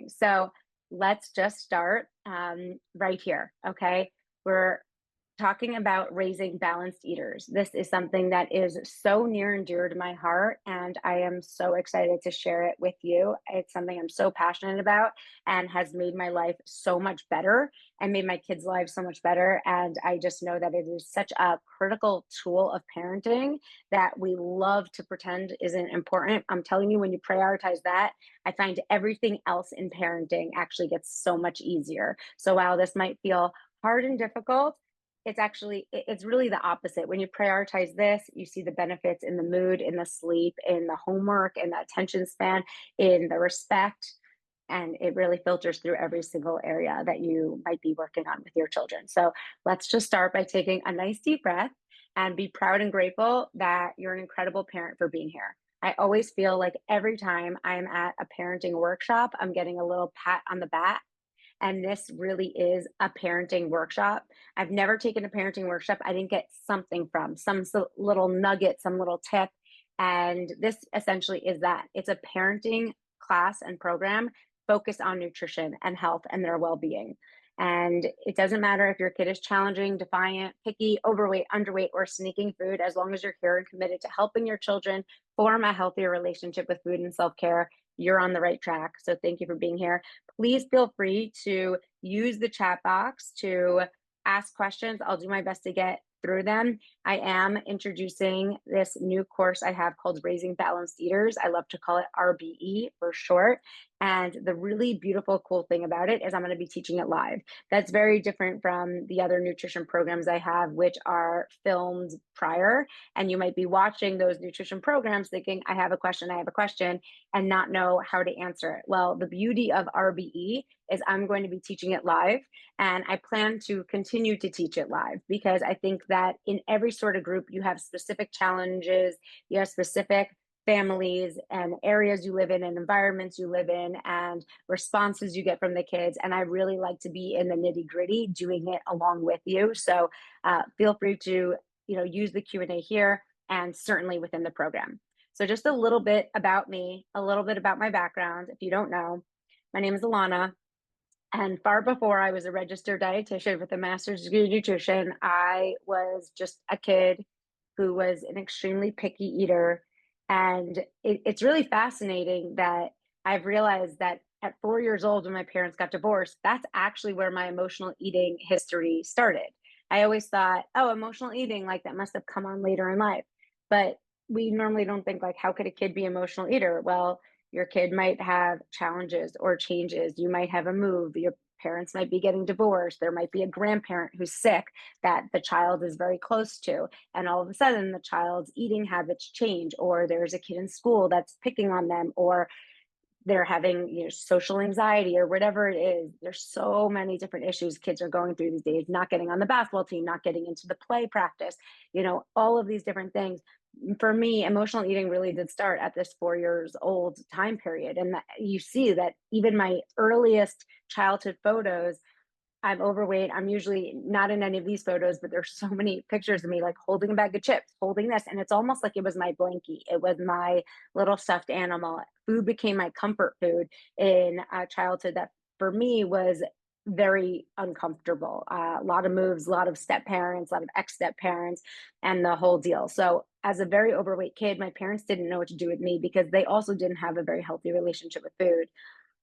parenting. So let's just start right here. Okay. We're talking about raising balanced eaters. This is something that is so near and dear to my heart, and I am so excited to share it with you. It's something I'm so passionate about and has made my life so much better and made my kids' lives so much better. And I just know that it is such a critical tool of parenting that we love to pretend isn't important. I'm telling you, when you prioritize that, I find everything else in parenting actually gets so much easier. So while this might feel hard and difficult, it's really the opposite. When you prioritize this, you see the benefits in the mood, in the sleep, in the homework, in the attention span, in the respect, and it really filters through every single area that you might be working on with your children. So let's just start by taking a nice deep breath and be proud and grateful that you're an incredible parent for being here. I always feel like every time I'm at a parenting workshop, I'm getting a little pat on the back, and this really is a parenting workshop. I've never taken a parenting workshop I didn't get something from, some little nugget, some little tip. And this essentially is that. It's a parenting class and program focused on nutrition and health and their well being. And it doesn't matter if your kid is challenging, defiant, picky, overweight, underweight, or sneaking food, as long as you're here and committed to helping your children form a healthier relationship with food and self care, you're on the right track. So thank you for being here. Please feel free to use the chat box to ask questions. I'll do my best to get through them. I am introducing this new course I have called Raising Balanced Eaters. I love to call it RBE for short. And the really beautiful, cool thing about it is I'm going to be teaching it live. That's very different from the other nutrition programs I have, which are filmed prior. And you might be watching those nutrition programs thinking, I have a question, and not know how to answer it. Well, the beauty of RBE is I'm going to be teaching it live, and I plan to continue to teach it live because I think that in every sort of group, you have specific challenges, you have specific families and areas you live in and environments you live in and responses you get from the kids. And I really like to be in the nitty gritty doing it along with you. So feel free to use the Q&A here and certainly within the program. So just a little bit about me, a little bit about my background. If you don't know, my name is Alana. And far before I was a registered dietitian with a master's degree in nutrition, I was just a kid who was an extremely picky eater. And it's really fascinating that I've realized that at 4 years old, when my parents got divorced, that's actually where my emotional eating history started. I always thought, oh, emotional eating, like that must have come on later in life. But we normally don't think, like, how could a kid be an emotional eater? Well, your kid might have challenges or changes. You might have a move. Your parents might be getting divorced. There might be a grandparent who's sick that the child is very close to. And all of a sudden, the child's eating habits change, or there's a kid in school that's picking on them, or they're having social anxiety or whatever it is. There's so many different issues kids are going through these days, not getting on the basketball team, not getting into the play practice, all of these different things. For me, emotional eating really did start at this 4 years old time period. And you see that even my earliest childhood photos, I'm overweight. I'm usually not in any of these photos, but there's so many pictures of me like holding a bag of chips, holding this. And it's almost like it was my blankie. It was my little stuffed animal. Food became my comfort food in childhood that for me was very uncomfortable. A lot of moves, a lot of step parents, a lot of ex-step parents, and the whole deal. So as a very overweight kid, my parents didn't know what to do with me because they also didn't have a very healthy relationship with food.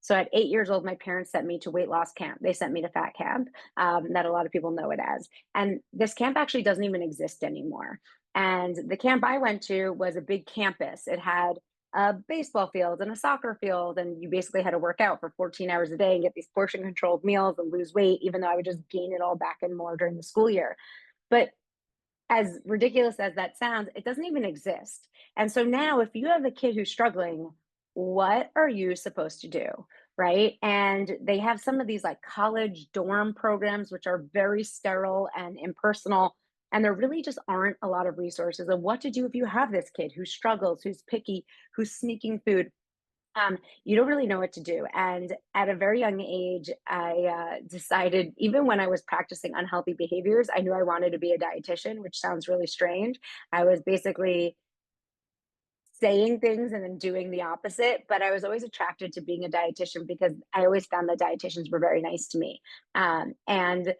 So at 8 years old, my parents sent me to weight loss camp. They sent me to fat camp, that a lot of people know it as. And this camp actually doesn't even exist anymore. And the camp I went to was a big campus. It had a baseball field and a soccer field, and you basically had to work out for 14 hours a day and get these portion controlled meals and lose weight, even though I would just gain it all back and more during the school year. But as ridiculous as that sounds, it doesn't even exist. And so now, if you have a kid who's struggling, what are you supposed to do? Right. And they have some of these like college dorm programs, which are very sterile and impersonal. And there really just aren't a lot of resources of what to do if you have this kid who struggles, who's picky, who's sneaking food. You don't really know what to do. And at a very young age, I decided, even when I was practicing unhealthy behaviors, I knew I wanted to be a dietitian, which sounds really strange. I was basically saying things and then doing the opposite. But I was always attracted to being a dietitian because I always found that dietitians were very nice to me. And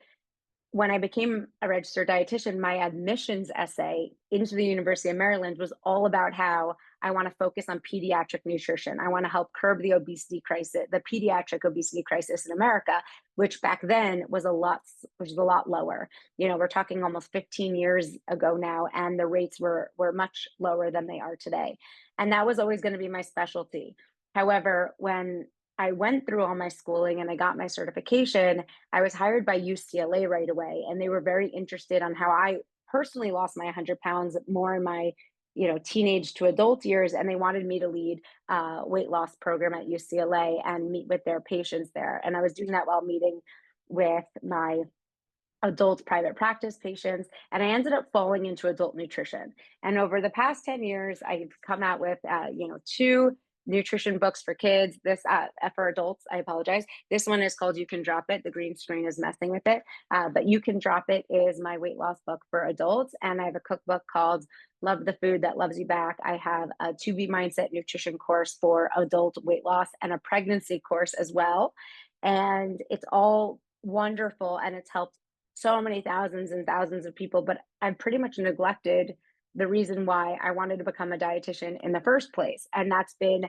when I became a registered dietitian, my admissions essay into the University of Maryland was all about how I want to focus on pediatric nutrition. I want to help curb the obesity crisis, the pediatric obesity crisis in America, which back then was a lot lower. You know, we're talking almost 15 years ago now, and the rates were much lower than they are today. And that was always going to be my specialty. However, when I went through all my schooling and I got my certification, I was hired by UCLA right away, and they were very interested on how I personally lost my 100 pounds more in my, teenage to adult years, and they wanted me to lead a weight loss program at UCLA and meet with their patients there. And I was doing that while meeting with my adult private practice patients, and I ended up falling into adult nutrition. And over the past 10 years, I've come out with, two nutrition books for kids. This for adults, I apologize. This one is called You Can Drop It. The green screen is messing with it. But You Can Drop It is my weight loss book for adults. And I have a cookbook called Love the Food That Loves You Back. I have a 2B Mindset nutrition course for adult weight loss and a pregnancy course as well. And it's all wonderful, and it's helped so many thousands and thousands of people, but I've pretty much neglected the reason why I wanted to become a dietitian in the first place. And that's been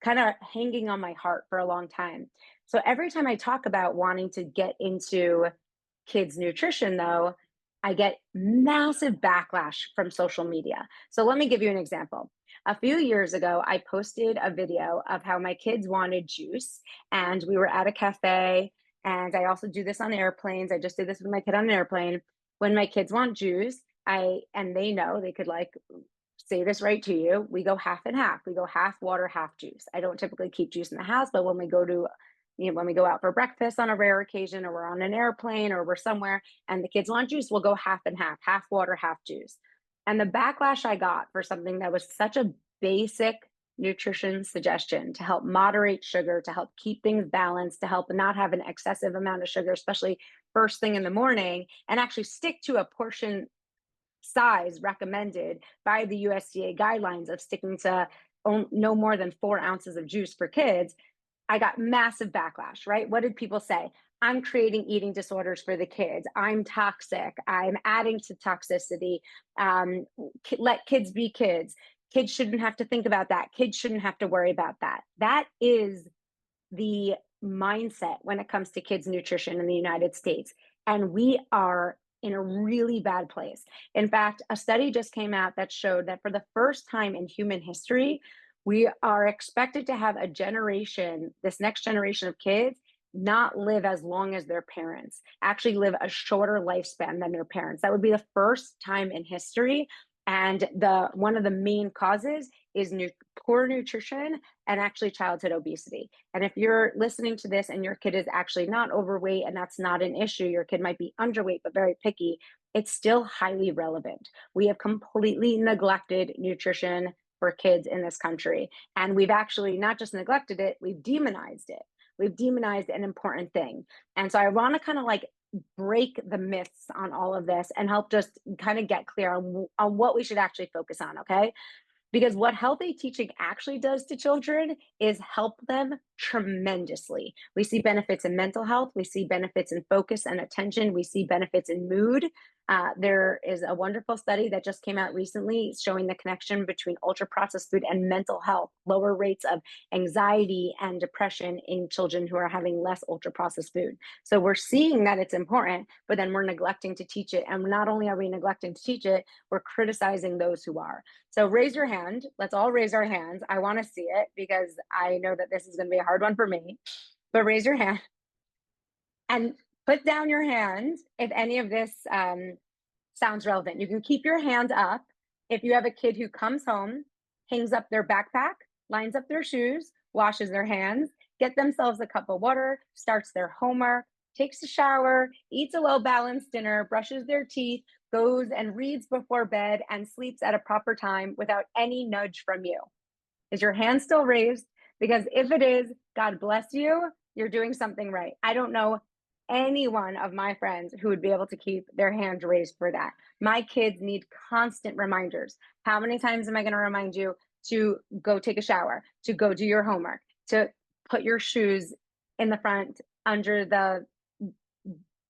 kind of hanging on my heart for a long time. So every time I talk about wanting to get into kids' nutrition, though, I get massive backlash from social media. So let me give you an example. A few years ago, I posted a video of how my kids wanted juice, and we were at a cafe. And I also do this on airplanes. I just did this with my kid on an airplane. When my kids want juice, and they know they could like say this right to you, we go half and half. We go half water, half juice. I don't typically keep juice in the house, but when we go to, when we go out for breakfast on a rare occasion, or we're on an airplane, or we're somewhere and the kids want juice, we'll go half and half water, half juice. And the backlash I got for something that was such a basic nutrition suggestion to help moderate sugar, to help keep things balanced, to help not have an excessive amount of sugar, especially first thing in the morning, and actually stick to a portion size recommended by the USDA guidelines of sticking to no more than 4 ounces of juice for kids. I got massive backlash, right? What did people say? I'm creating eating disorders for the kids. I'm toxic. I'm adding to toxicity. Let kids be kids. Kids shouldn't have to think about that. Kids shouldn't have to worry about that. That is the mindset when it comes to kids' nutrition in the United States. And we are in a really bad place. In fact, a study just came out that showed that for the first time in human history, we are expected to have a generation, this next generation of kids, not live as long as their parents, actually live a shorter lifespan than their parents. That would be the first time in history. And one of the main causes is poor nutrition and actually childhood obesity. And if you're listening to this and your kid is actually not overweight and that's not an issue, your kid might be underweight but very picky, it's still highly relevant. We have completely neglected nutrition for kids in this country. And we've actually not just neglected it, we've demonized it. We've demonized an important thing. And so I want to kind of like break the myths on all of this and help just kind of get clear on what we should actually focus on, okay? Because what healthy teaching actually does to children is help them tremendously. We see benefits in mental health. We see benefits in focus and attention. We see benefits in mood. There is a wonderful study that just came out recently showing the connection between ultra processed food and mental health, lower rates of anxiety and depression in children who are having less ultra processed food. So we're seeing that it's important, but then we're neglecting to teach it. And not only are we neglecting to teach it, we're criticizing those who are. So raise your hand. Let's all raise our hands. I want to see it because I know that this is going to be a hard one for me, but raise your hand and put down your hand if any of this sounds relevant. You can keep your hand up if you have a kid who comes home, hangs up their backpack, lines up their shoes, washes their hands, get themselves a cup of water, starts their homework, takes a shower, eats a well-balanced dinner, brushes their teeth, goes and reads before bed, and sleeps at a proper time without any nudge from you. Is your hand still raised? Because if it is, God bless you, you're doing something right. I don't know any one of my friends who would be able to keep their hand raised for that. My kids need constant reminders. How many times am I going to remind you? to go take a shower, to go do your homework, to put your shoes in the front under the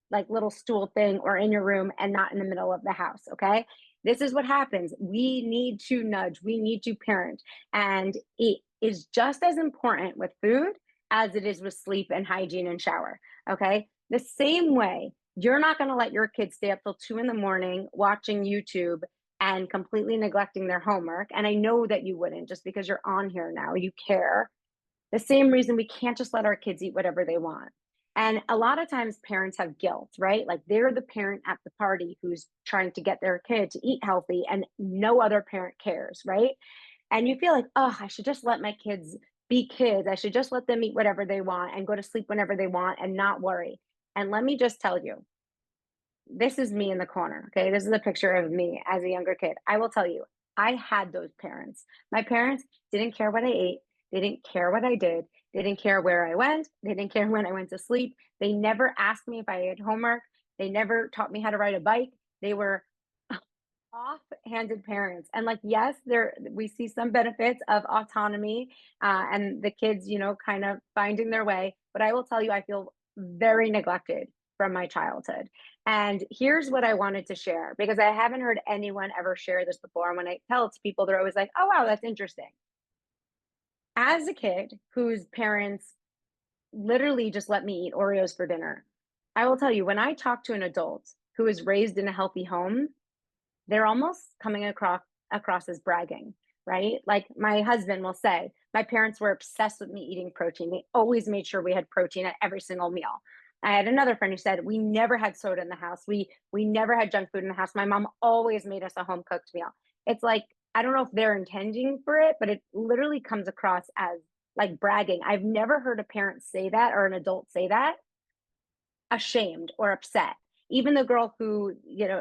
like little stool thing or in your room and not in the middle of the house. Okay. This is what happens. We need to nudge, we need to parent. And it is just as important with food as it is with sleep and hygiene and shower. Okay. The same way, you're not going to let your kids stay up till 2 in the morning watching YouTube and completely neglecting their homework. And I know that you wouldn't just because you're on here now, you care. The same reason we can't just let our kids eat whatever they want. And a lot of times parents have guilt, right? Like they're the parent at the party who's trying to get their kid to eat healthy and no other parent cares, right? And you feel like, oh, I should just let my kids be kids. I should just let them eat whatever they want and go to sleep whenever they want and not worry. And let me just tell you, this is me in the corner. Okay. This is a picture of me as a younger kid. I will tell you, I had those parents. My parents didn't care what I ate. They didn't care what I did. They didn't care where I went. They didn't care when I went to sleep. They never asked me if I had homework. They never taught me how to ride a bike. They were off-handed parents. And like, yes, there we see some benefits of autonomy and the kids, kind of finding their way. But I will tell you, I feel very neglected from my childhood. And here's what I wanted to share because I haven't heard anyone ever share this before. And when I tell it to people, they're always like, oh, wow, that's interesting. As a kid whose parents literally just let me eat Oreos for dinner, I will tell you, when I talk to an adult who is raised in a healthy home, they're almost coming across as bragging, right? Like my husband will say, my parents were obsessed with me eating protein. They always made sure we had protein at every single meal. I had another friend who said we never had soda in the house. We never had junk food in the house. My mom always made us a home cooked meal. It's like I don't know if they're intending for it, but it literally comes across as like bragging. I've never heard a parent say that or an adult say that ashamed or upset. Even the girl who,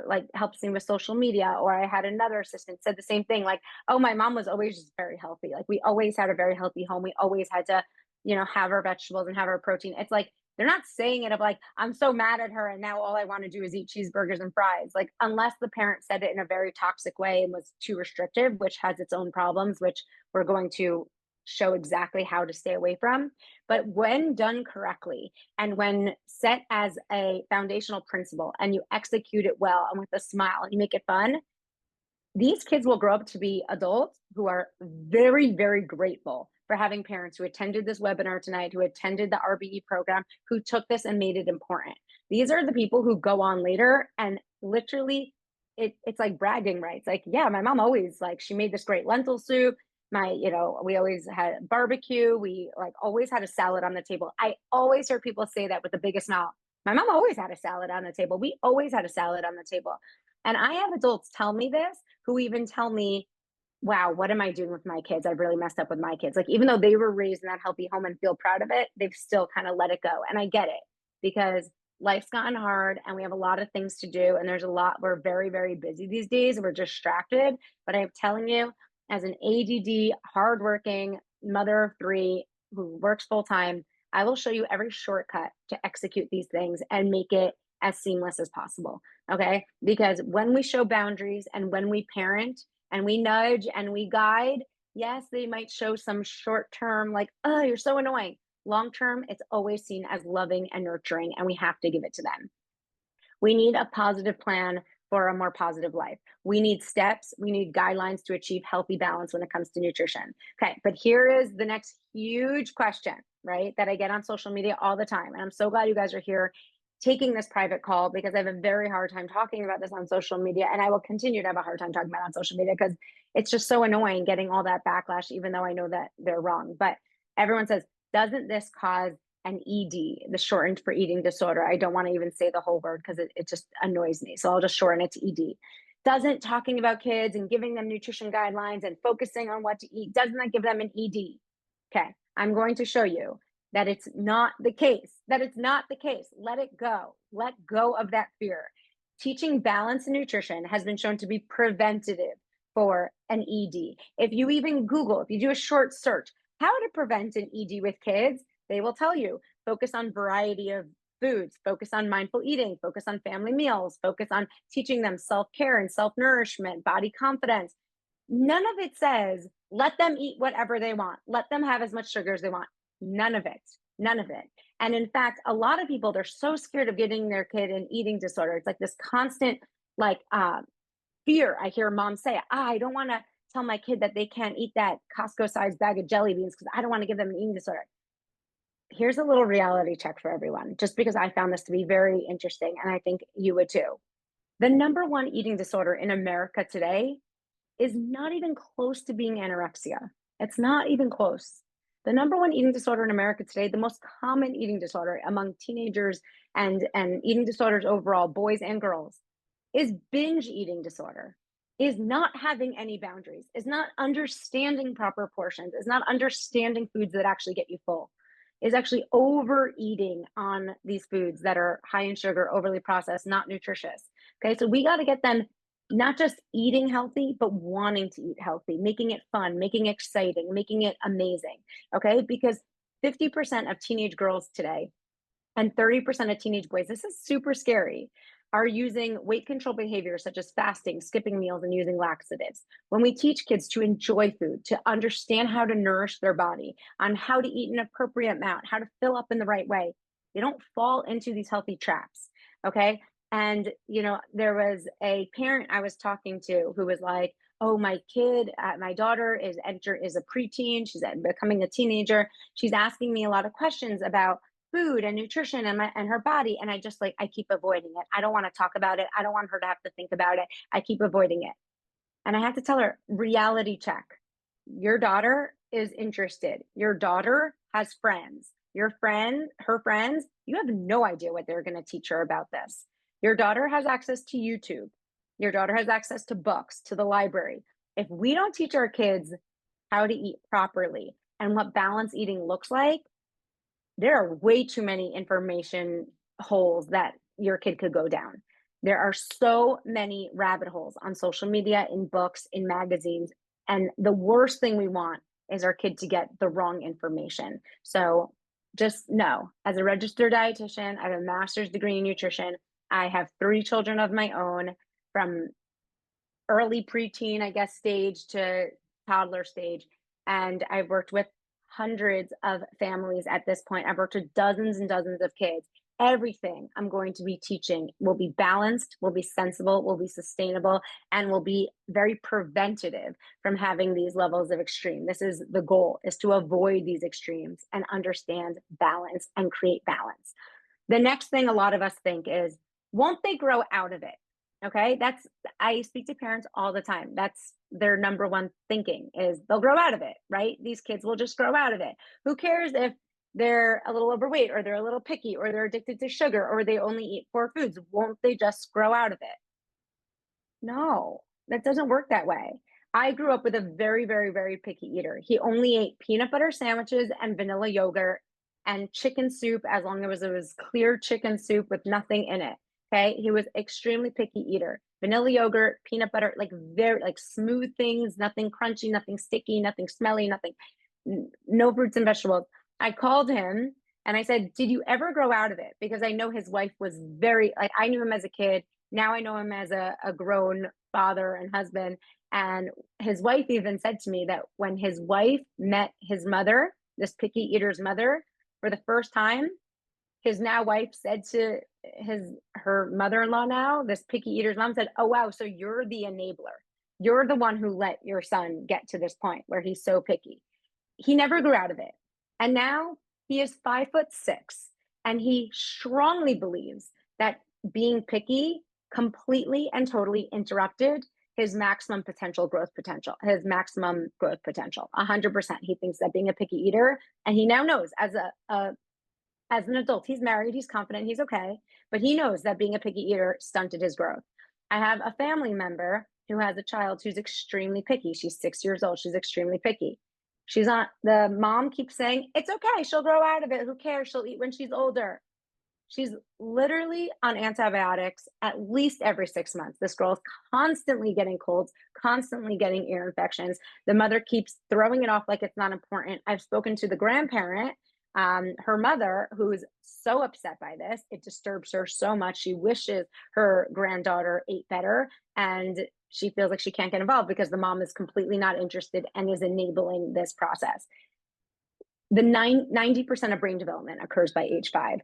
like helps me with social media, or I had another assistant said the same thing, like, oh, my mom was always just very healthy. Like we always had a very healthy home. We always had to, have our vegetables and have our protein. It's like they're not saying it of like, I'm so mad at her and now all I want to do is eat cheeseburgers and fries. Like, unless the parent said it in a very toxic way and was too restrictive, which has its own problems, which we're going to show exactly how to stay away from. But when done correctly and when set as a foundational principle and you execute it well and with a smile and you make it fun, these kids will grow up to be adults who are very, very grateful for having parents who attended this webinar tonight, who attended the RBE program, who took this and made it important. These are the people who go on later and literally it's like bragging rights. Like, yeah, my mom always like, she made this great lentil soup. We always had barbecue. We like always had a salad on the table. I always heard people say that with the biggest smile. My mom always had a salad on the table. We always had a salad on the table. And I have adults tell me this who even tell me, wow, what am I doing with my kids? I've really messed up with my kids. Like, even though they were raised in that healthy home and feel proud of it, they've still kind of let it go. And I get it because life's gotten hard and we have a lot of things to do. And there's a lot, we're very, very busy these days. We're distracted. But I'm telling you, as an ADD, hardworking mother of three who works full time, I will show you every shortcut to execute these things and make it as seamless as possible. Okay. Because when we show boundaries and when we parent and we nudge and we guide, yes, they might show some short term, like, oh, you're so annoying. Long term, it's always seen as loving and nurturing, and we have to give it to them. We need a positive plan for a more positive life. We need steps, we need guidelines to achieve healthy balance when it comes to nutrition. Okay, but here is the next huge question, right? That I get on social media all the time. And I'm so glad you guys are here taking this private call because I have a very hard time talking about this on social media. And I will continue to have a hard time talking about it on social media because it's just so annoying getting all that backlash, even though I know that they're wrong. But everyone says, doesn't this cause an ED, the shortened for eating disorder? I don't want to even say the whole word because it just annoys me. So I'll just shorten it to ED. Doesn't talking about kids and giving them nutrition guidelines and focusing on what to eat, doesn't that give them an ED? Okay, I'm going to show you that it's not the case, that it's not the case. Let it go. Let go of that fear. Teaching balance in nutrition has been shown to be preventative for an ED. If you even Google, if you do a short search, how to prevent an ED with kids, they will tell you, focus on variety of foods, focus on mindful eating, focus on family meals, focus on teaching them self-care and self-nourishment, body confidence. None of it says Let them eat whatever they want. Let them have as much sugar as they want. None of it. None of it. And in fact, a lot of people, they're so scared of getting their kid an eating disorder. It's like this constant, like, fear. I hear moms say, I don't want to tell my kid that they can't eat that Costco sized bag of jelly beans because I don't want to give them an eating disorder. Here's a little reality check for everyone, just because I found this to be very interesting. And I think you would too. The number one eating disorder in America today is not even close to being anorexia. It's not even close. The number one eating disorder in America today, the most common eating disorder among teenagers and eating disorders overall, boys and girls, is binge eating disorder, is not having any boundaries, is not understanding proper portions, is not understanding foods that actually get you full, is actually overeating on these foods that are high in sugar, overly processed, not nutritious. Okay, so we got to get them not just eating healthy, but wanting to eat healthy, making it fun, making it exciting, making it amazing. Okay, because 50% of teenage girls today and 30% of teenage boys, this is super scary, are using weight control behaviors such as fasting, skipping meals, and using laxatives. When we teach kids to enjoy food, to understand how to nourish their body, on how to eat an appropriate amount, how to fill up in the right way, they don't fall into these healthy traps. Okay. And, there was a parent I was talking to who was like, oh, my daughter is a preteen. She's becoming a teenager. She's asking me a lot of questions about food and nutrition and her body, and I keep avoiding it. I don't want to talk about it. I don't want her to have to think about it. I keep avoiding it. And I have to tell her, reality check. Your daughter is interested. Your daughter has friends. Her friends, you have no idea what they're going to teach her about this. Your daughter has access to YouTube. Your daughter has access to books, to the library. If we don't teach our kids how to eat properly and what balanced eating looks like, there are way too many information holes that your kid could go down. There are so many rabbit holes on social media, in books, in magazines. And the worst thing we want is our kid to get the wrong information. So just know, as a registered dietitian, I have a master's degree in nutrition. I have 3 children of my own, from early preteen, I guess, stage to toddler stage. And I've worked with hundreds of families at this point. I've worked with dozens and dozens of kids. Everything I'm going to be teaching will be balanced, will be sensible, will be sustainable, and will be very preventative from having these levels of extreme. This is the goal, is to avoid these extremes and understand balance and create balance. The next thing a lot of us think is, won't they grow out of it? Okay, I speak to parents all the time. That's their number one thinking, is they'll grow out of it, right? These kids will just grow out of it. Who cares if they're a little overweight, or they're a little picky, or they're addicted to sugar, or they only eat 4 foods? Won't they just grow out of it? No, that doesn't work that way. I grew up with a very, very, very picky eater. He only ate peanut butter sandwiches and vanilla yogurt and chicken soup, as long as it was clear chicken soup with nothing in it. Okay. He was extremely picky eater. Vanilla yogurt, peanut butter, like very like smooth things, nothing crunchy, nothing sticky, nothing smelly, nothing, no fruits and vegetables. I called him and I said, did you ever grow out of it? Because I know his wife was very, like, I knew him as a kid. Now I know him as a grown father and husband. And his wife even said to me that when his wife met his mother, this picky eater's mother, for the first time, his now wife said to her mother-in-law, now this picky eater's mom, said, oh wow, so you're the enabler. You're the one who let your son get to this point where he's so picky. He never grew out of it. And now he is 5'6", and he strongly believes that being picky completely and totally interrupted his maximum growth potential. 100%. He thinks that being a picky eater, and he now knows as an adult, he's married, he's confident, he's okay, but he knows that being a picky eater stunted his growth. I have a family member who has a child who's extremely picky. She's 6 years old. She's extremely picky. The mom keeps saying, it's okay, she'll grow out of it. Who cares? She'll eat when she's older. She's literally on antibiotics at least every 6 months. This girl is constantly getting colds, constantly getting ear infections. The mother keeps throwing it off like it's not important. I've spoken to the grandparent Her mother, who's so upset by this, it disturbs her so much. She wishes her granddaughter ate better, and she feels like she can't get involved because the mom is completely not interested and is enabling this process. The 90% of brain development occurs by age 5.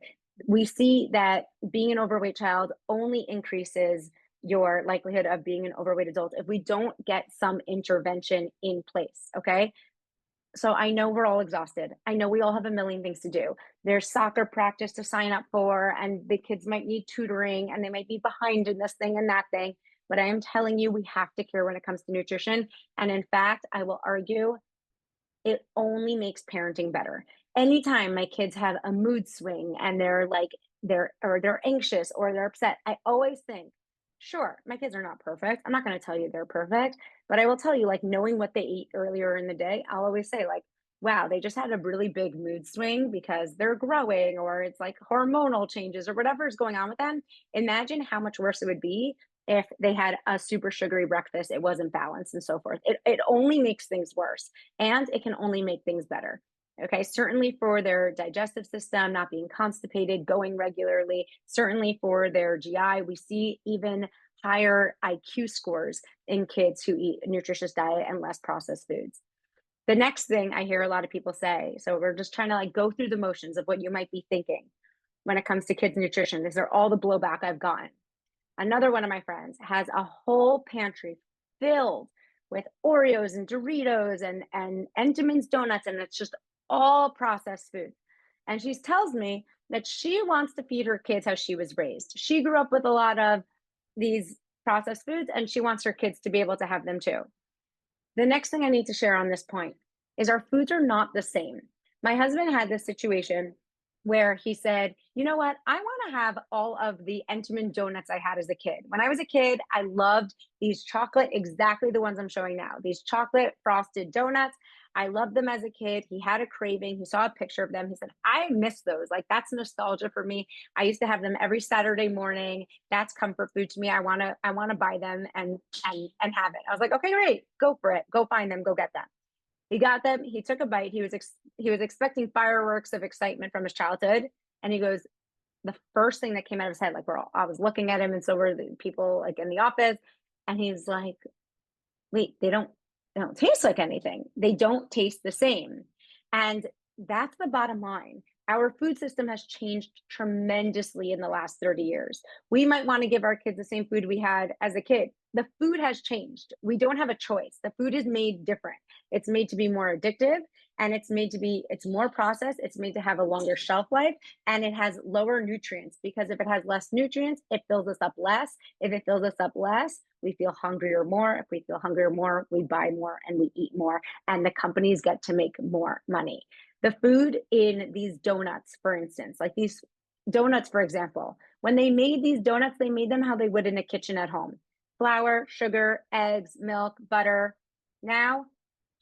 We see that being an overweight child only increases your likelihood of being an overweight adult if we don't get some intervention in place. Okay. So I know we're all exhausted. I know we all have a million things to do. There's soccer practice to sign up for, and the kids might need tutoring and they might be behind in this thing and that thing. But I am telling you, we have to care when it comes to nutrition. And in fact, I will argue it only makes parenting better. Anytime my kids have a mood swing and they're anxious or they're upset, I always think, sure, my kids are not perfect. I'm not going to tell you they're perfect, but I will tell you, like, knowing what they ate earlier in the day, I'll always say, like, wow, they just had a really big mood swing because they're growing or it's like hormonal changes or whatever is going on with them. Imagine how much worse it would be if they had a super sugary breakfast, it wasn't balanced and so forth. It only makes things worse, and it can only make things better. Okay, certainly for their digestive system, not being constipated, going regularly, certainly for their GI, we see even higher IQ scores in kids who eat a nutritious diet and less processed foods. The next thing I hear a lot of people say, so we're just trying to like go through the motions of what you might be thinking when it comes to kids' nutrition. These are all the blowback I've gotten. Another one of my friends has a whole pantry filled with Oreos and Doritos and Entenmann's donuts, and it's just all processed food. And she tells me that she wants to feed her kids how she was raised. She grew up with a lot of these processed foods, and she wants her kids to be able to have them too. The next thing I need to share on this point is our foods are not the same. My husband had this situation where he said, you know what? I want to have all of the Entenmann donuts I had as a kid. When I was a kid, I loved these chocolate, exactly the ones I'm showing now, these chocolate frosted donuts. I loved them as a kid. He had a craving. He saw a picture of them. He said, I miss those. Like, that's nostalgia for me. I used to have them every Saturday morning. That's comfort food to me. I want to buy them and have it. I was like, okay, great. Go for it. Go find them. Go get them. He got them. He took a bite. He was expecting fireworks of excitement from his childhood, and he goes, the first thing that came out of his head, like I was looking at him, and so were the people like in the office, and he's like, wait, they don't taste like anything. They don't taste the same. And that's the bottom line. Our food system has changed tremendously in the last 30 years. We might want to give our kids the same food we had as a kid. The food has changed. We don't have a choice. The food is made different. It's made to be more addictive, and it's more processed. It's made to have a longer shelf life, and it has lower nutrients, because if it has less nutrients, it fills us up less. If it fills us up less, we feel hungrier more. If we feel hungrier more, we buy more and we eat more, and the companies get to make more money. The food in these donuts, for instance, like these donuts, for example, when they made these donuts, they made them how they would in a kitchen at home: flour, sugar, eggs, milk, butter. Now,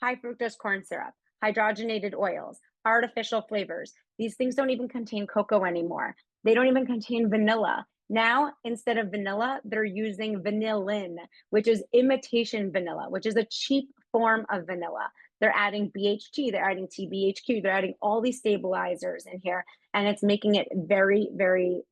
high fructose corn syrup, hydrogenated oils, artificial flavors. These things don't even contain cocoa anymore. They don't even contain vanilla. Now, instead of vanilla, they're using vanillin, which is imitation vanilla, which is a cheap form of vanilla. They're adding BHT, they're adding TBHQ, they're adding all these stabilizers in here, and it's making it very, very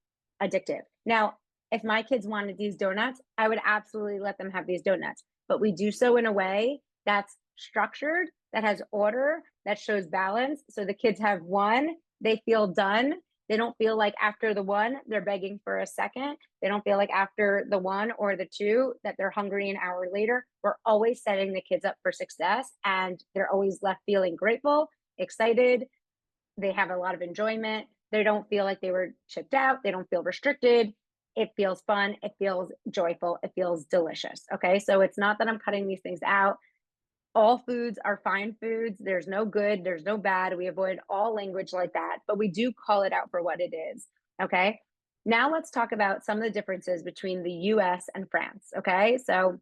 addictive. Now, if my kids wanted these donuts, I would absolutely let them have these donuts, but we do so in a way that's structured, that has order, that shows balance. So the kids have one, they feel done. They don't feel like after the one, they're begging for a second. They don't feel like after the one or the two that they're hungry an hour later. We're always setting the kids up for success, and they're always left feeling grateful, excited. They have a lot of enjoyment. They don't feel like they were chipped out. They don't feel restricted. It feels fun. It feels joyful. It feels delicious. Okay. So it's not that I'm cutting these things out. All foods are fine foods. There's no good, there's no bad. We avoid all language like that, but we do call it out for what it is. Okay. Now let's talk about some of the differences between the US and France. Okay. So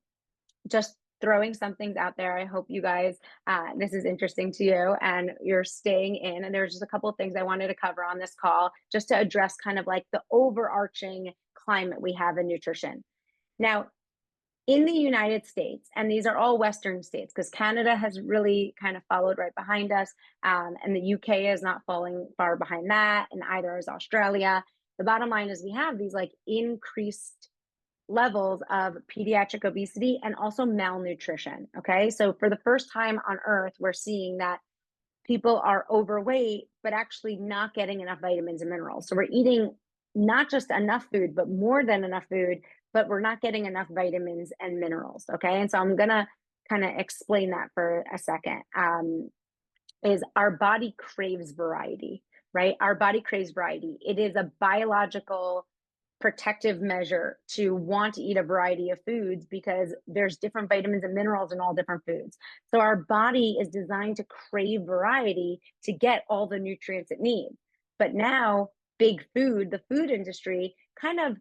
just throwing some things out there. I hope you guys, this is interesting to you and you're staying in. And there's just a couple of things I wanted to cover on this call just to address kind of like the overarching climate we have in nutrition. Now, In the United States, and these are all Western states, because Canada has really kind of followed right behind us, and the UK is not falling far behind that, and either is Australia. The bottom line is we have these like increased levels of pediatric obesity and also malnutrition. Okay. So for the first time on earth, we're seeing that people are overweight, but actually not getting enough vitamins and minerals. So we're eating not just enough food, but more than enough food, but we're not getting enough vitamins and minerals. Okay. And so I'm going to kind of explain that for a second. Is our body craves variety, right? Our body craves variety. It is a biological protective measure to want to eat a variety of foods because there's different vitamins and minerals in all different foods. So our body is designed to crave variety to get all the nutrients it needs. But now, big food, the food industry kind of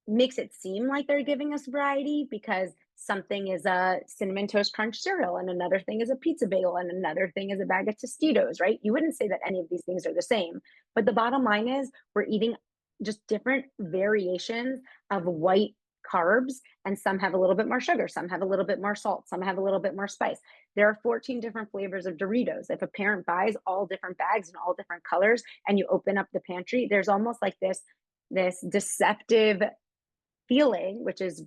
makes it seem like they're giving us variety because something is a cinnamon toast crunch cereal and another thing is a pizza bagel and another thing is a bag of Tostitos, right? You wouldn't say that any of these things are the same, but the bottom line is we're eating just different variations of white carbs, and some have a little bit more sugar, some have a little bit more salt, some have a little bit more spice. There are 14 different flavors of Doritos. If a parent buys all different bags in all different colors and you open up the pantry, there's almost like this deceptive feeling, which is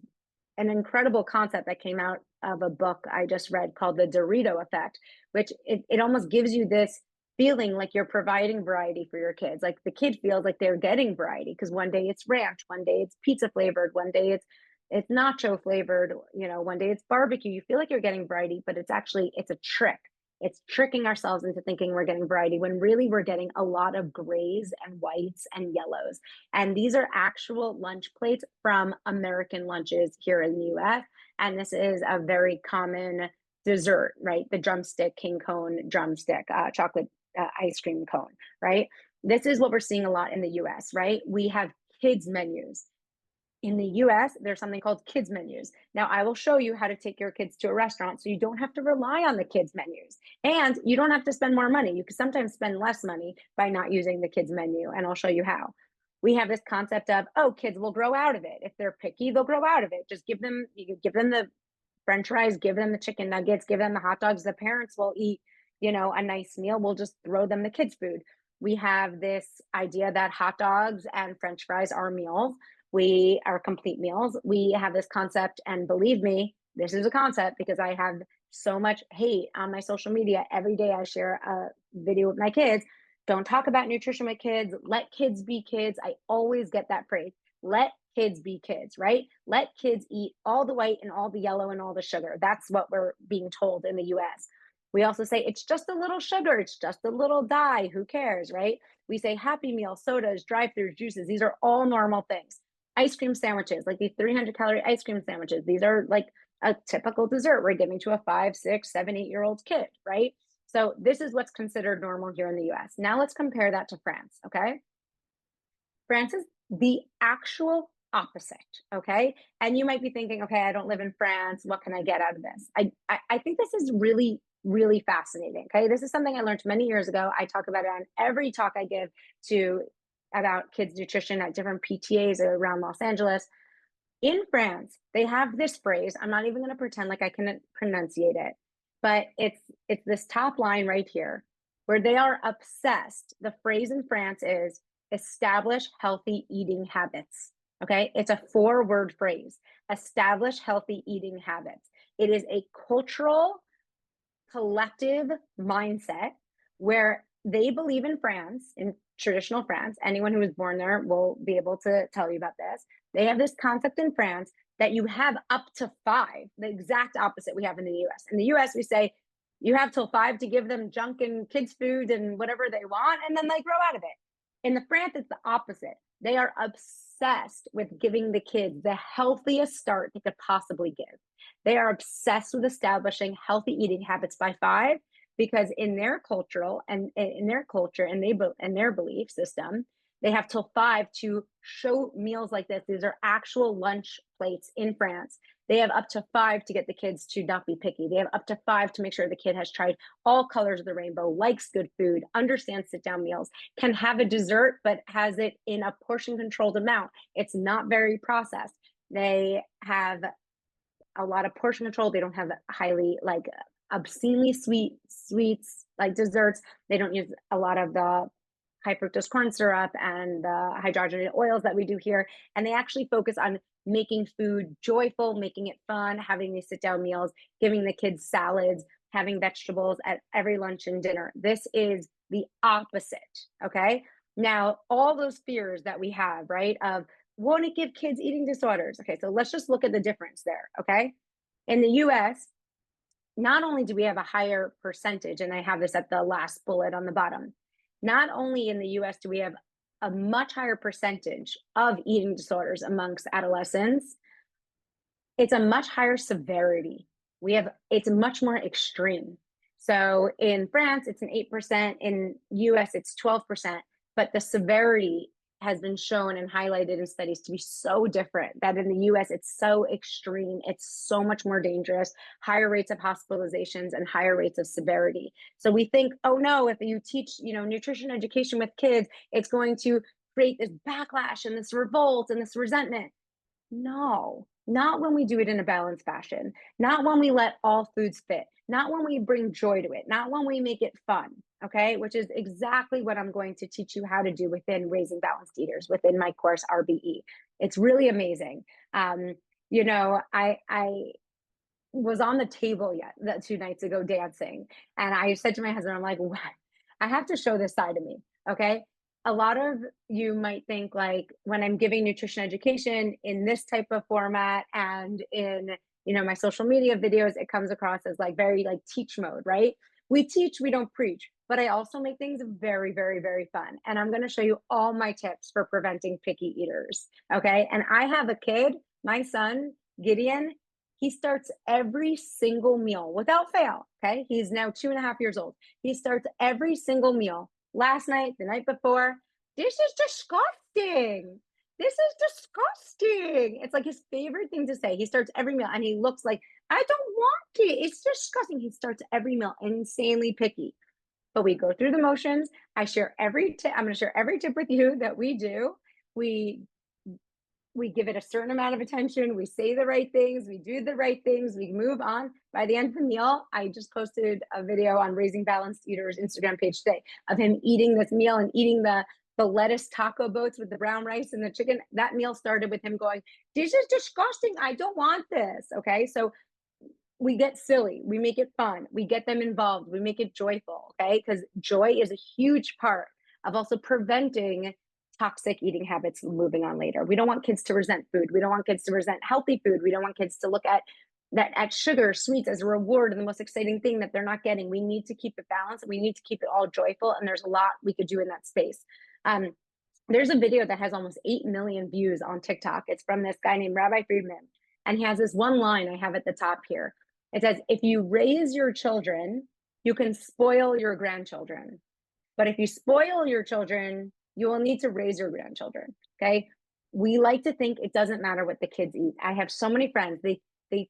an incredible concept that came out of a book I just read called the Dorito effect, which it almost gives you this feeling like you're providing variety for your kids. Like the kid feels like they're getting variety because one day it's ranch, one day it's pizza flavored, one day it's nacho flavored, one day it's barbecue. You feel like you're getting variety, but it's a trick. It's tricking ourselves into thinking we're getting variety when really we're getting a lot of grays and whites and yellows. And these are actual lunch plates from American lunches here in the US. And this is a very common dessert, right? The drumstick, king cone drumstick, chocolate ice cream cone, right? This is what we're seeing a lot in the US, right? We have kids menus. In the US, there's something called kids menus. Now, I will show you how to take your kids to a restaurant so you don't have to rely on the kids menus and you don't have to spend more money. You can sometimes spend less money by not using the kids menu, and I'll show you how. We have this concept of, oh, kids will grow out of it. If they're picky, they'll grow out of it. Just give them the French fries, give them the chicken nuggets, give them the hot dogs. The parents will eat, a nice meal. We'll just throw them the kids' food. We have this idea that hot dogs and French fries are meals. We are complete meals. We have this concept, and believe me, this is a concept because I have so much hate on my social media. Every day I share a video with my kids. Don't talk about nutrition with kids. Let kids be kids. I always get that phrase. Let kids be kids, right? Let kids eat all the white and all the yellow and all the sugar. That's what we're being told in the US. We also say it's just a little sugar, it's just a little dye, who cares, right? We say Happy Meal, sodas, drive-throughs, juices. These are all normal things. Ice cream sandwiches, like these 300-calorie ice cream sandwiches, these are like a typical dessert we're giving to a 5, 6, 7, 8-year-old kid, right? So this is what's considered normal here in the US. Now let's compare that to France, okay? France is the actual opposite, okay? And you might be thinking, okay, I don't live in France. What can I get out of this? I think this is really, really fascinating, okay? This is something I learned many years ago. I talk about it on every talk I give to about kids' nutrition at different PTAs around Los Angeles. In France, they have this phrase. I'm not even going to pretend like I can pronunciate it, but it's this top line right here where they are obsessed. The phrase in France is establish healthy eating habits. Okay, it's a 4-word phrase. Establish healthy eating habits. It is a cultural collective mindset where they believe in France, in traditional France. Anyone who was born there will be able to tell you about this. They have this concept in France that you have up to 5, the exact opposite we have in the US. In the US, we say you have till 5 to give them junk and kids' food and whatever they want, and then they grow out of it. In the France, it's the opposite. They are obsessed with giving the kids the healthiest start they could possibly give. They are obsessed with establishing healthy eating habits by 5 because in their cultural and in their culture and their belief system, they have till 5 to show meals like this. These are actual lunch plates in France. They have up to 5 to get the kids to not be picky. They have up to 5 to make sure the kid has tried all colors of the rainbow, likes good food, understands sit-down meals, can have a dessert, but has it in a portion controlled amount. It's not very processed. They have a lot of portion control. They don't have highly like obscenely sweets like desserts. They don't use a lot of the high fructose corn syrup and the hydrogenated oils that we do here. And they actually focus on making food joyful, making it fun, having these sit down meals, giving the kids salads, having vegetables at every lunch and dinner. This is the opposite. Okay. Now, all those fears that we have, right, of won't it give kids eating disorders? Okay. So let's just look at the difference there. Okay. In the US, not only do we have a higher percentage, and I have this at the last bullet on the bottom, not only in the US do we have a much higher percentage of eating disorders amongst adolescents, it's a much higher severity. It's much more extreme. So in France, it's an 8%, in US, it's 12%, but the severity has been shown and highlighted in studies to be so different that in the US, it's so extreme. It's so much more dangerous, higher rates of hospitalizations and higher rates of severity. So we think, oh no, if you teach, nutrition education with kids, it's going to create this backlash and this revolt and this resentment. No, not when we do it in a balanced fashion, not when we let all foods fit, not when we bring joy to it, not when we make it fun. Okay, which is exactly what I'm going to teach you how to do within Raising Balanced Eaters within my course RBE. It's really amazing. I was on the table that 2 nights ago dancing, and I said to my husband, I'm like, what? I have to show this side of me. Okay. A lot of you might think like when I'm giving nutrition education in this type of format and in my social media videos, it comes across as like very like teach mode, right? We teach, we don't preach, but I also make things very, very, very fun. And I'm going to show you all my tips for preventing picky eaters. Okay. And I have a kid, my son, Gideon, he starts every single meal without fail. Okay. He's now 2.5 years old. He starts every single meal. Last night, the night before, this is disgusting. This is disgusting. It's like his favorite thing to say. He starts every meal and he looks like, I don't want it. It's disgusting. He starts every meal insanely picky. But we go through the motions. I share every tip. I'm going to share every tip with you that we do. We give it a certain amount of attention. We say the right things. We do the right things. We move on. By the end of the meal, I just posted a video on Raising Balanced Eaters Instagram page today of him eating this meal and eating the lettuce taco boats with the brown rice and the chicken. That meal started with him going, this is disgusting. I don't want this. Okay. So we get silly. We make it fun. We get them involved. We make it joyful. Okay. Because joy is a huge part of also preventing toxic eating habits moving on later. We don't want kids to resent food. We don't want kids to resent healthy food. We don't want kids to look at sugar, sweets as a reward and the most exciting thing that they're not getting. We need to keep it balanced. We need to keep it all joyful. And there's a lot we could do in that space. There's a video that has almost 8 million views on TikTok. It's from this guy named Rabbi Friedman. And he has this one line I have at the top here. It says, if you raise your children, you can spoil your grandchildren. But if you spoil your children, you will need to raise your grandchildren. Okay. We like to think it doesn't matter what the kids eat. I have so many friends, they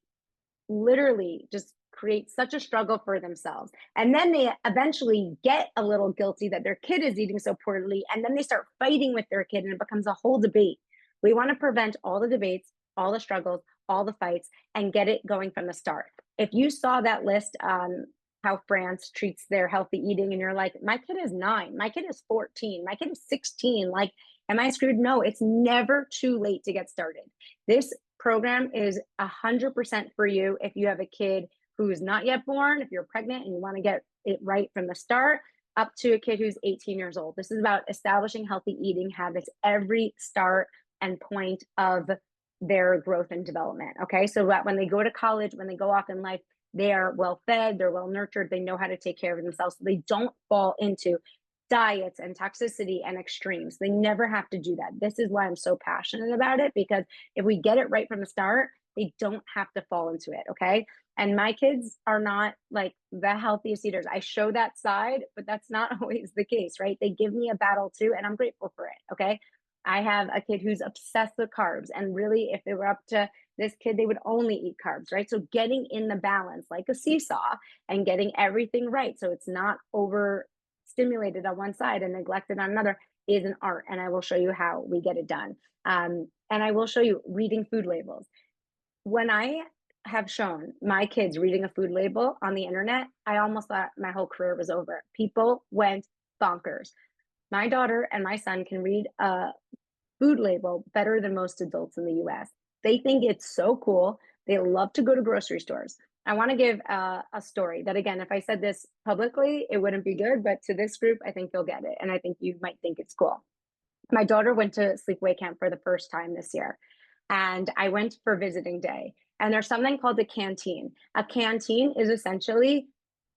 literally just create such a struggle for themselves. And then they eventually get a little guilty that their kid is eating so poorly. And then they start fighting with their kid and it becomes a whole debate. We want to prevent all the debates, all the struggles, all the fights, and get it going from the start. If you saw that list on how France treats their healthy eating and you're like, my kid is 9, my kid is 14, my kid is 16, like, am I screwed? No, it's never too late to get started. This program is 100% for you if you have a kid who is not yet born, if you're pregnant and you want to get it right from the start, up to a kid who's 18 years old. This is about establishing healthy eating habits every start and point of their growth and development. Okay. So that when they go to college, when they go off in life, they are well fed, they're well nurtured, they know how to take care of themselves. So they don't fall into diets and toxicity and extremes. They never have to do that. This is why I'm so passionate about it, because if we get it right from the start, they don't have to fall into it. Okay. And my kids are not like the healthiest eaters. I show that side, but that's not always the case, right? They give me a battle too, and I'm grateful for it. Okay. I have a kid who's obsessed with carbs, and really, if it were up to this kid, they would only eat carbs, right? So getting in the balance like a seesaw and getting everything right so it's not overstimulated on one side and neglected on another is an art. And I will show you how we get it done. And I will show you reading food labels. When I have shown my kids reading a food label on the internet, I almost thought my whole career was over. People went bonkers. My daughter and my son can read a food label better than most adults in the US. They think it's so cool. They love to go to grocery stores. I want to give a story that, again, if I said this publicly, it wouldn't be good, but to this group, I think you'll get it. And I think you might think it's cool. My daughter went to sleepaway camp for the first time this year, and I went for visiting day. And there's something called a canteen. A canteen is essentially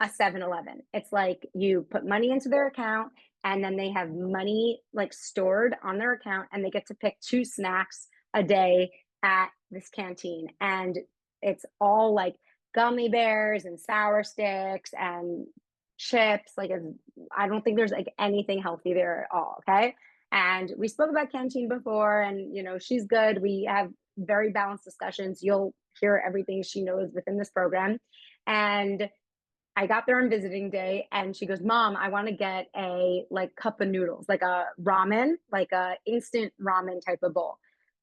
a 7-Eleven. It's like you put money into their account, and then they have money like stored on their account, and they get to pick 2 snacks a day at this canteen. And it's all like gummy bears and sour sticks and chips. Like, I don't think there's like anything healthy there at all. Okay. And we spoke about canteen before, and she's good. We have very balanced discussions. You'll hear everything she knows within this program. And I got there on visiting day, and she goes, "Mom, I want to get a like cup of noodles, like a ramen, like a instant ramen type of bowl."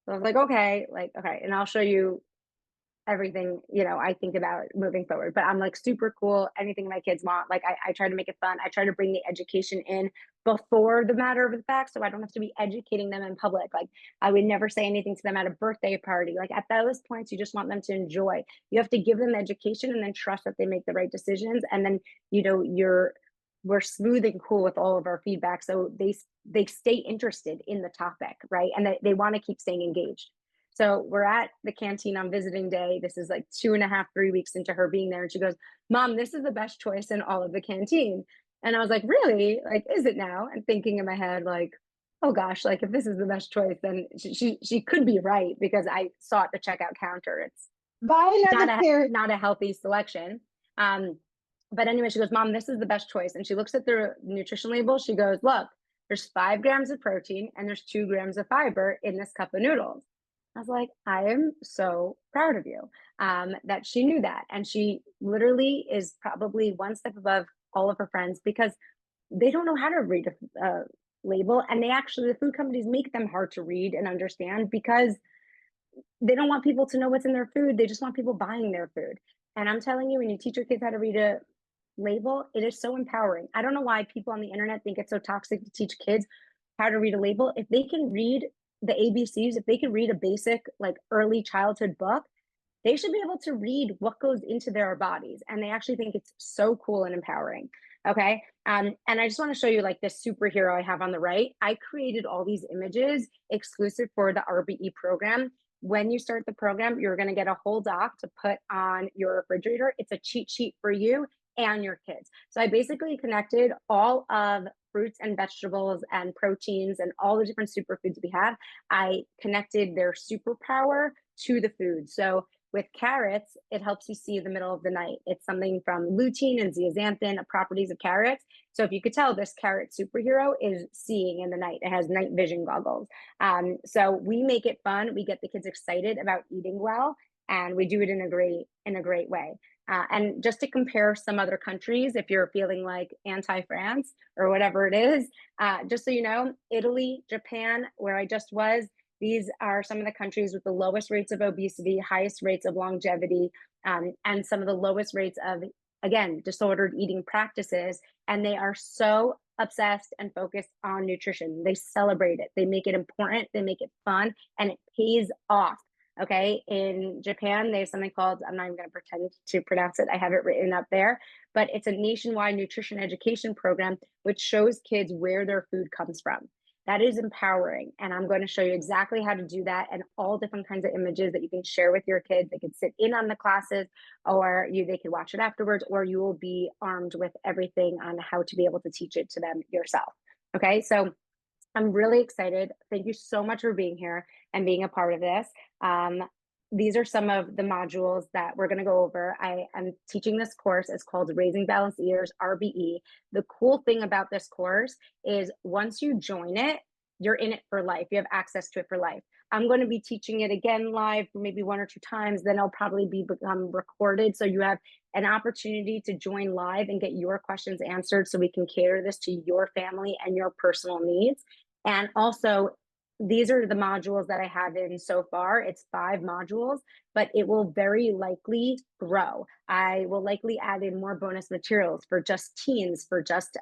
So I was like, okay, and I'll show you everything I think about moving forward. But I'm like, super cool, anything my kids want. Like, I try to make it fun. I try to bring the education in before the matter of the fact, so I don't have to be educating them in public. Like, I would never say anything to them at a birthday party. Like, at those points, you just want them to enjoy. You have to give them education and then trust that they make the right decisions. And then we're smooth and cool with all of our feedback, so they stay interested in the topic, right? And they want to keep staying engaged. So we're at the canteen on visiting day. This is like 2.5, 3 weeks into her being there. And she goes, "Mom, this is the best choice in all of the canteen." And I was like, "Really? Like, is it now?" And thinking in my head, like, oh gosh, like if this is the best choice, then she could be right, because I saw at the checkout counter. It's Buy not another pair. not a healthy selection. Um, but anyway, she goes, "Mom, this is the best choice." And she looks at the nutrition label. She goes, "Look, there's 5 grams of protein and there's 2 grams of fiber in this cup of noodles." I was like, I am so proud of you, that she knew that. And she literally is probably one step above all of her friends, because they don't know how to read a label. And the food companies make them hard to read and understand, because they don't want people to know what's in their food. They just want people buying their food. And I'm telling you, when you teach your kids how to read a label, it is so empowering. I don't know why people on the internet think it's so toxic to teach kids how to read a label. If they can read the ABCs, if they can read a basic, like, early childhood book, they should be able to read what goes into their bodies. And they actually think it's so cool and empowering. Okay. And I just want to show you like this superhero I have on the right. I created all these images exclusive for the RBE program. When you start the program, you're going to get a whole doc to put on your refrigerator. It's a cheat sheet for you and your kids. So I basically connected all of fruits and vegetables and proteins and all the different superfoods we have. I connected their superpower to the food. So with carrots, it helps you see the middle of the night. It's something from lutein and zeaxanthin, properties of carrots. So if you could tell, this carrot superhero is seeing in the night. It has night vision goggles. So we make it fun. We get the kids excited about eating well, and we do it in a great way. And just to compare some other countries, if you're feeling like anti-France or whatever it is, just so you know, Italy, Japan, where I just was, these are some of the countries with the lowest rates of obesity, highest rates of longevity, and some of the lowest rates of, again, disordered eating practices. And they are so obsessed and focused on nutrition. They celebrate it. They make it important. They make it fun, and it pays off. Okay. In Japan, they have something called, I'm not even going to pretend to pronounce it. I have it written up there, but it's a nationwide nutrition education program, which shows kids where their food comes from. That is empowering. And I'm going to show you exactly how to do that, and all different kinds of images that you can share with your kids. They can sit in on the classes, or they can watch it afterwards, or you will be armed with everything on how to be able to teach it to them yourself. Okay. So I'm really excited. Thank you so much for being here and being a part of this. These are some of the modules that we're going to go over. I am teaching this course. It's called Raising Balanced Eaters, RBE. The cool thing about this course is once you join it, you're in it for life. You have access to it for life. I'm going to be teaching it again live, maybe 1 or 2 times. Then I'll probably become recorded. So you have an opportunity to join live and get your questions answered, so we can cater this to your family and your personal needs. And also, these are the modules that I have in so far. It's 5 modules, but it will very likely grow. I will likely add in more bonus materials for just teens, for just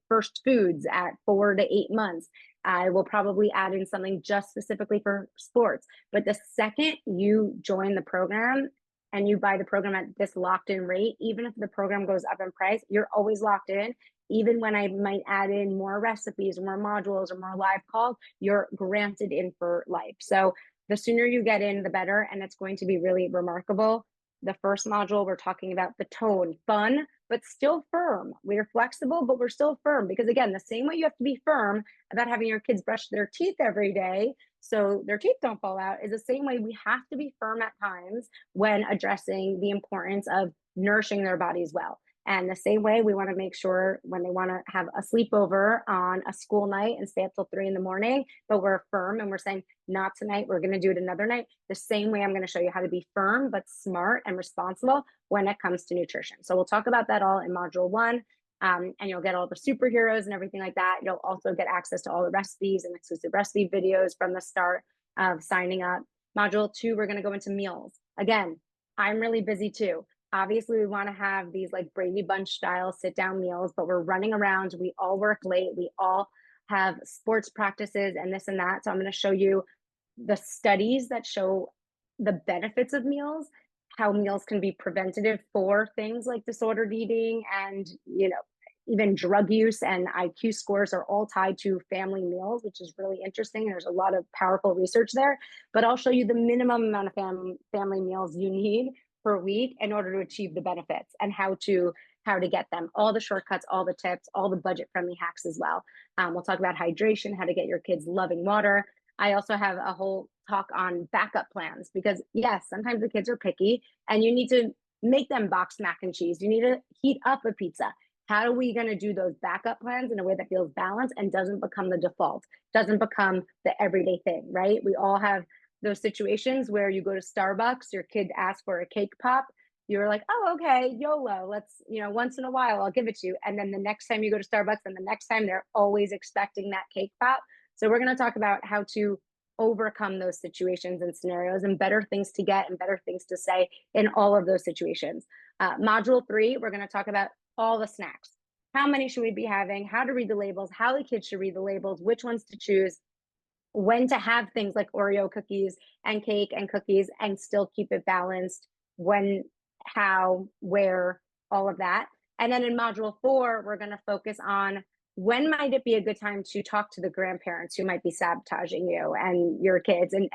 first foods at 4 to 8 months. I will probably add in something just specifically for sports. But the second you join the program and you buy the program at this locked in rate, even if the program goes up in price, you're always locked in. Even when I might add in more recipes, more modules, or more live calls, you're granted in for life. So the sooner you get in, the better. And it's going to be really remarkable. The first module, we're talking about the tone, fun, but still firm. We're flexible, but we're still firm. Because again, the same way you have to be firm about having your kids brush their teeth every day so their teeth don't fall out is the same way we have to be firm at times when addressing the importance of nourishing their bodies well. And the same way, we want to make sure when they want to have a sleepover on a school night and stay up till 3 in the morning, but we're firm and we're saying, not tonight, we're going to do it another night. The same way, I'm going to show you how to be firm, but smart and responsible when it comes to nutrition. So we'll talk about that all in module 1. And you'll get all the superheroes and everything like that. You'll also get access to all the recipes and exclusive recipe videos from the start of signing up. Module 2, we're going to go into meals. Again, I'm really busy too. Obviously, we want to have these like Brady Bunch style sit down meals, but we're running around. We all work late. We all have sports practices and this and that. So I'm going to show you the studies that show the benefits of meals, how meals can be preventative for things like disordered eating and, even drug use and IQ scores are all tied to family meals, which is really interesting. There's a lot of powerful research there, but I'll show you the minimum amount of family meals you need per week in order to achieve the benefits and how to get them, all the shortcuts, all the tips, all the budget friendly hacks as well. We'll talk about hydration, how to get your kids loving water. I also have a whole talk on backup plans because yes, sometimes the kids are picky and you need to make them boxed mac and cheese. You need to heat up a pizza. How are we going to do those backup plans in a way that feels balanced and doesn't become the default, doesn't become the everyday thing, right? We all have those situations where you go to Starbucks, your kid asks for a cake pop. You're like, oh, okay, YOLO. Let's, once in a while, I'll give it to you. And then the next time you go to Starbucks and the next time they're always expecting that cake pop. So we're going to talk about how to overcome those situations and scenarios and better things to get and better things to say in all of those situations. Module 3, we're going to talk about all the snacks. How many should we be having? How to read the labels, how the kids should read the labels, which ones to choose, when to have things like Oreo cookies and cake and cookies and still keep it balanced, when, how, where, all of that. And then in module 4, we're going to focus on when might it be a good time to talk to the grandparents who might be sabotaging you and your kids and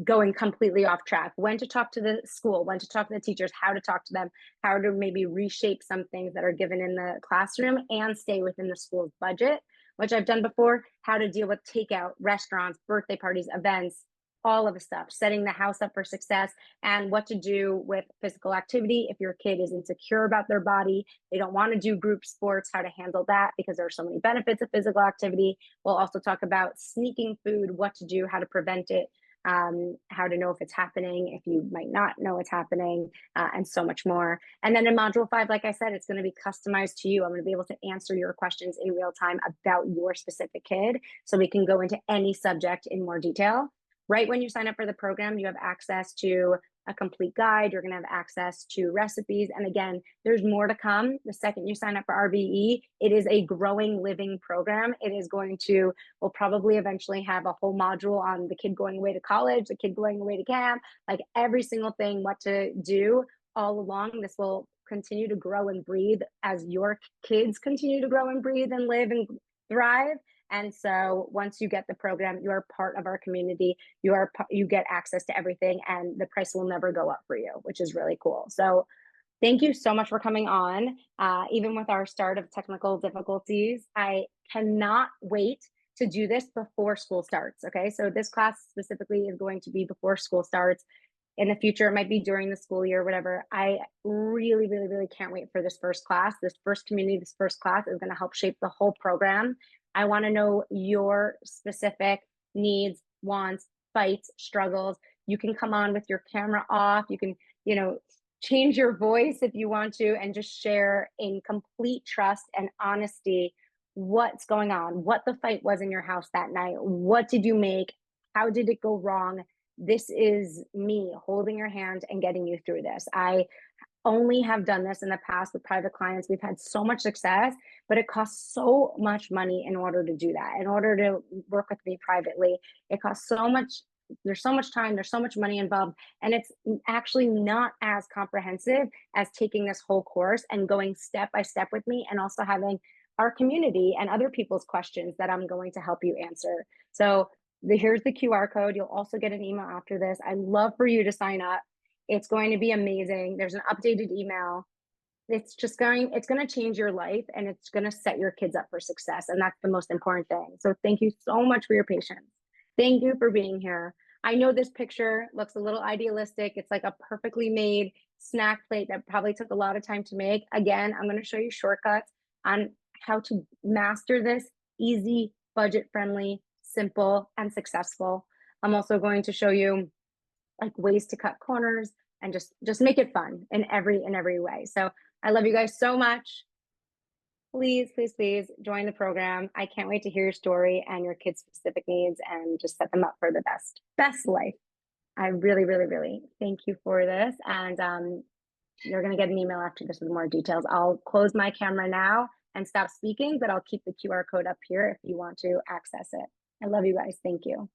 going completely off track, when to talk to the school, when to talk to the teachers, how to talk to them, how to maybe reshape some things that are given in the classroom and stay within the school's budget, which I've done before, how to deal with takeout, restaurants, birthday parties, events, all of the stuff, setting the house up for success, and what to do with physical activity if your kid is insecure about their body, they don't want to do group sports, how to handle that because there are so many benefits of physical activity. We'll also talk about sneaking food, what to do, how to prevent it, how to know if it's happening, if you might not know it's happening, and so much more. And then in module 5, like I said, it's going to be customized to you. I'm going to be able to answer your questions in real time about your specific kid so we can go into any subject in more detail. Right when you sign up for the program, you have access to a complete guide. You're going to have access to recipes. And again, there's more to come. The second you sign up for RBE, it is a growing, living program. It is going to, we'll probably eventually have a whole module on the kid going away to college, the kid going away to camp, like every single thing, what to do all along. This will continue to grow and breathe as your kids continue to grow and breathe and live and thrive. And so once you get the program, you are part of our community. You get access to everything and the price will never go up for you, which is really cool. So thank you so much for coming on. Even with our start of technical difficulties, I cannot wait to do this before school starts. Okay, so this class specifically is going to be before school starts. In the future, it might be during the school year, whatever. I really, really, really can't wait for this first class. This first community, this first class is going to help shape the whole program. I want to know your specific needs, wants, fights, struggles. You can come on with your camera off. You can, change your voice if you want to, and just share in complete trust and honesty what's going on, what the fight was in your house that night, what did you make, how did it go wrong. This is me holding your hand and getting you through this. I only have done this in the past with private clients. We've had so much success, but it costs so much money in order to do that. In order to work with me privately, it costs so much. There's so much time, there's so much money involved, and it's actually not as comprehensive as taking this whole course and going step by step with me, and also having our community and other people's questions that I'm going to help you answer. So here's the QR code. You'll also get an email after this. I'd love for you to sign up. It's going to be amazing. There's an updated email. It's going to change your life, and it's going to set your kids up for success. And that's the most important thing. So thank you so much for your patience. Thank you for being here. I know this picture looks a little idealistic. It's like a perfectly made snack plate that probably took a lot of time to make. Again, I'm going to show you shortcuts on how to master this easy, budget friendly, simple, and successful. I'm also going to show you like ways to cut corners and just make it fun in every way. So I love you guys so much. Please, please, please join the program. I can't wait to hear your story and your kids' specific needs and just set them up for the best life. I really, really, really thank you for this. And you're going to get an email after this with more details. I'll close my camera now and stop speaking, but I'll keep the QR code up here if you want to access it. I love you guys. Thank you.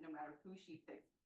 No matter who she picks.